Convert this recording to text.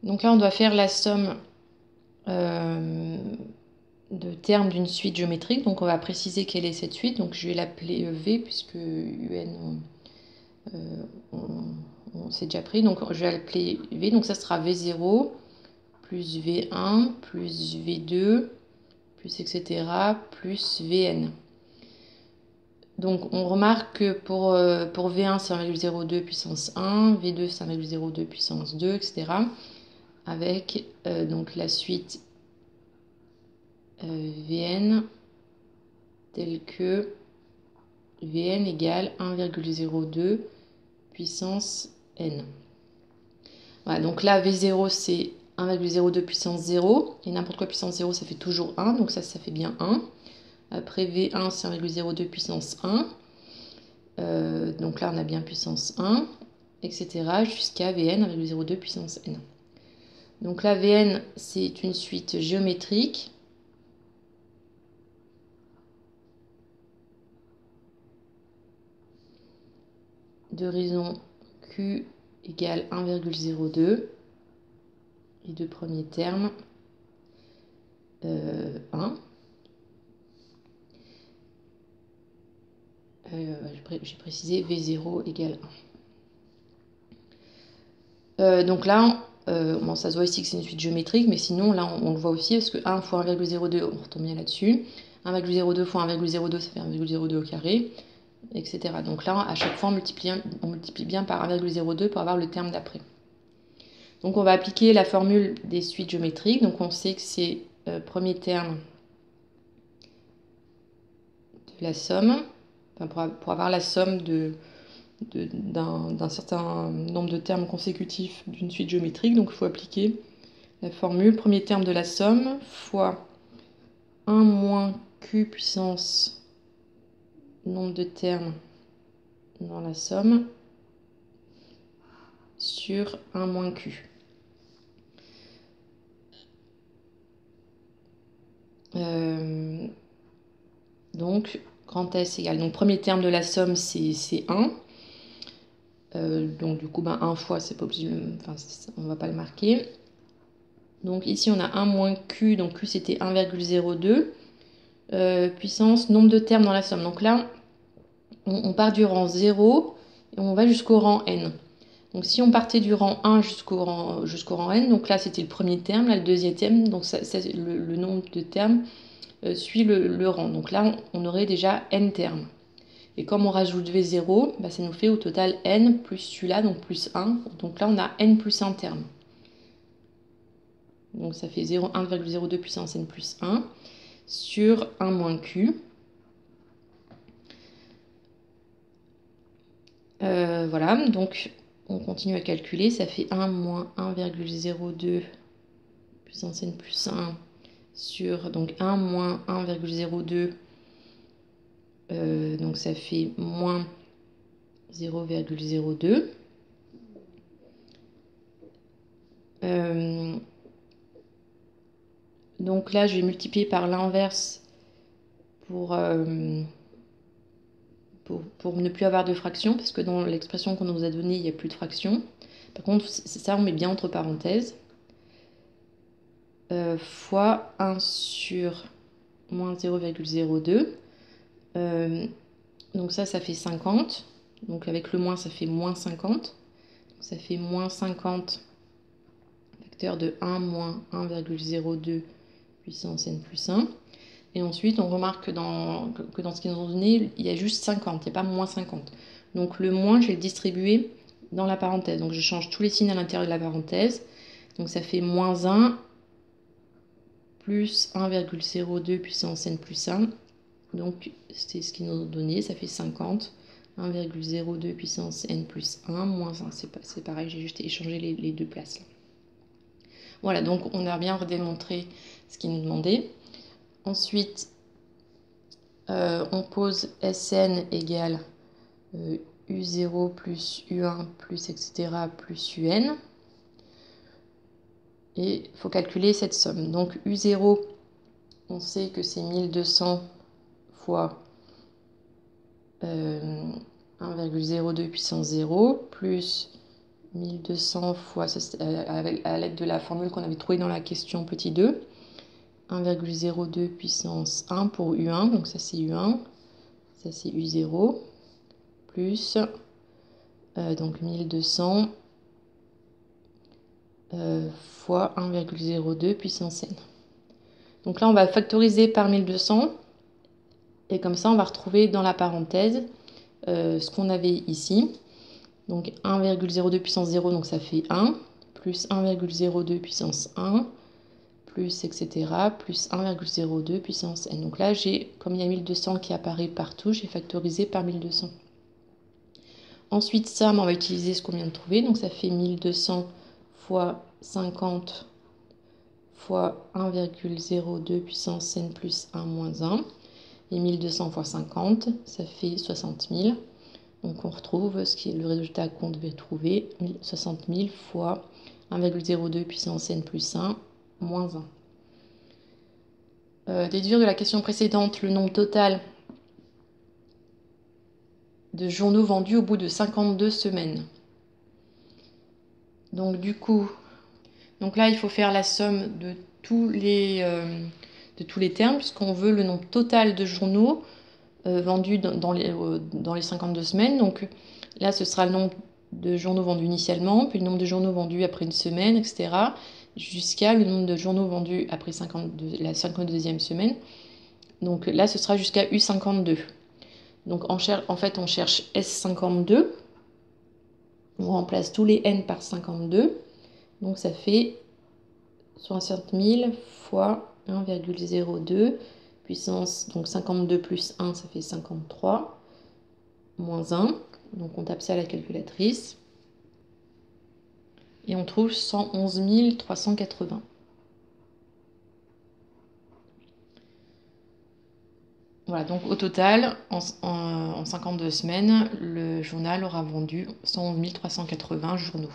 Donc là, on doit faire la somme de termes d'une suite géométrique. Donc on va préciser quelle est cette suite. Donc je vais l'appeler V puisque UN, on s'est déjà pris. Donc je vais l'appeler V. Donc ça sera V0 plus V1 plus V2 plus etc. plus Vn. Donc on remarque que pour V1 c'est 1,02 puissance 1, V2 c'est 1,02 puissance 2, etc. Avec donc la suite Vn telle que Vn égale 1,02 puissance n. Voilà, donc là V0 c'est 1,02 puissance 0, et n'importe quoi puissance 0 ça fait toujours 1, donc ça fait bien 1. Après V1 c'est 1,02 puissance 1, donc là on a bien puissance 1, etc. jusqu'à Vn 1,02 puissance n. Donc là Vn c'est une suite géométrique de raison Q égale 1,02 et de premier terme 1. J'ai précisé V0 égale 1. Donc là, bon, ça se voit ici que c'est une suite géométrique, mais sinon là on le voit aussi parce que 1 fois 1,02, on retombe bien là-dessus. 1,02 fois 1,02, ça fait 1,02 au carré, etc. Donc là, à chaque fois, on multiplie bien par 1,02 pour avoir le terme d'après. Donc on va appliquer la formule des suites géométriques. Donc on sait que c'est premier terme de la somme, enfin, pour avoir la somme d'un certain nombre de termes consécutifs d'une suite géométrique. Donc il faut appliquer la formule premier terme de la somme fois 1 moins q puissance nombre de termes dans la somme sur 1 moins q. Donc grand S égale, donc premier terme de la somme c'est 1. Donc du coup 1 fois c'est pas obligé, enfin on va pas le marquer. Donc ici on a 1 moins q, donc q c'était 1,02 puissance nombre de termes dans la somme. Donc là on part du rang 0 et on va jusqu'au rang n. Donc si on partait du rang 1 jusqu'au rang n, donc là c'était le premier terme, là le deuxième terme, donc le nombre de termes suit le rang. Donc là on aurait déjà n termes. Et comme on rajoute V0, bah, ça nous fait au total n plus celui-là, donc plus 1. Donc là on a n plus 1 terme. Donc ça fait 1,02 puissance n plus 1 sur 1 moins q. Voilà, donc on continue à calculer, ça fait 1 moins 1,02 puissance n plus 1 sur donc 1 moins 1,02, donc ça fait moins 0,02. Donc là je vais multiplier par l'inverse pour ne plus avoir de fraction, parce que dans l'expression qu'on nous a donnée, il n'y a plus de fraction. Par contre, c'est ça, on met bien entre parenthèses. Fois 1 sur moins 0,02. Donc ça fait 50. Donc avec le moins, ça fait moins 50. Donc ça fait moins 50 facteur de 1 moins 1,02 puissance n plus 1. Et ensuite, on remarque que dans ce qu'ils nous ont donné, il y a juste 50, il n'y a pas moins 50. Donc le moins, je vais le distribuer dans la parenthèse. Donc je change tous les signes à l'intérieur de la parenthèse. Donc ça fait moins 1 plus 1,02 puissance n plus 1. Donc c'est ce qu'ils nous ont donné, ça fait 50. 1,02 puissance n plus 1 moins 1. C'est pareil, j'ai juste échangé les deux places. Là. Voilà, donc on a bien redémontré ce qu'ils nous demandaient. Ensuite, on pose Sn égale U0 plus U1 plus etc. plus UN. Et il faut calculer cette somme. Donc U0, on sait que c'est 1200 fois 1,02 puissance 0 plus 1200 fois, à l'aide de la formule qu'on avait trouvée dans la question petit 2. 1,02 puissance 1 pour U1, donc ça c'est U1, ça c'est U0, plus donc 1200 fois 1,02 puissance n. Donc là on va factoriser par 1200, et comme ça on va retrouver dans la parenthèse ce qu'on avait ici. Donc 1,02 puissance 0, donc ça fait 1, plus 1,02 puissance 1, plus etc., plus 1,02 puissance n. Donc là, comme il y a 1200 qui apparaît partout, j'ai factorisé par 1200. Ensuite, ça, on va utiliser ce qu'on vient de trouver. Donc ça fait 1200 fois 50 fois 1,02 puissance n plus 1 moins 1. Et 1200 fois 50, ça fait 60 000. Donc on retrouve le résultat qu'on devait trouver, 60 000 fois 1,02 puissance n plus 1 moins 1. Déduire de la question précédente le nombre total de journaux vendus au bout de 52 semaines. Donc du coup, là il faut faire la somme de tous les termes, puisqu'on veut le nombre total de journaux vendus dans les 52 semaines. Donc là ce sera le nombre de journaux vendus initialement, puis le nombre de journaux vendus après une semaine, etc. Jusqu'à le nombre de journaux vendus après la 52e semaine. Donc là ce sera jusqu'à U52. Donc en fait on cherche S52. On remplace tous les n par 52. Donc ça fait 60 000 fois 1,02 puissance, donc 52 plus 1, ça fait 53, moins 1. Donc on tape ça à la calculatrice. Et on trouve 111 380. Voilà, donc au total, en 52 semaines, le journal aura vendu 111 380 journaux.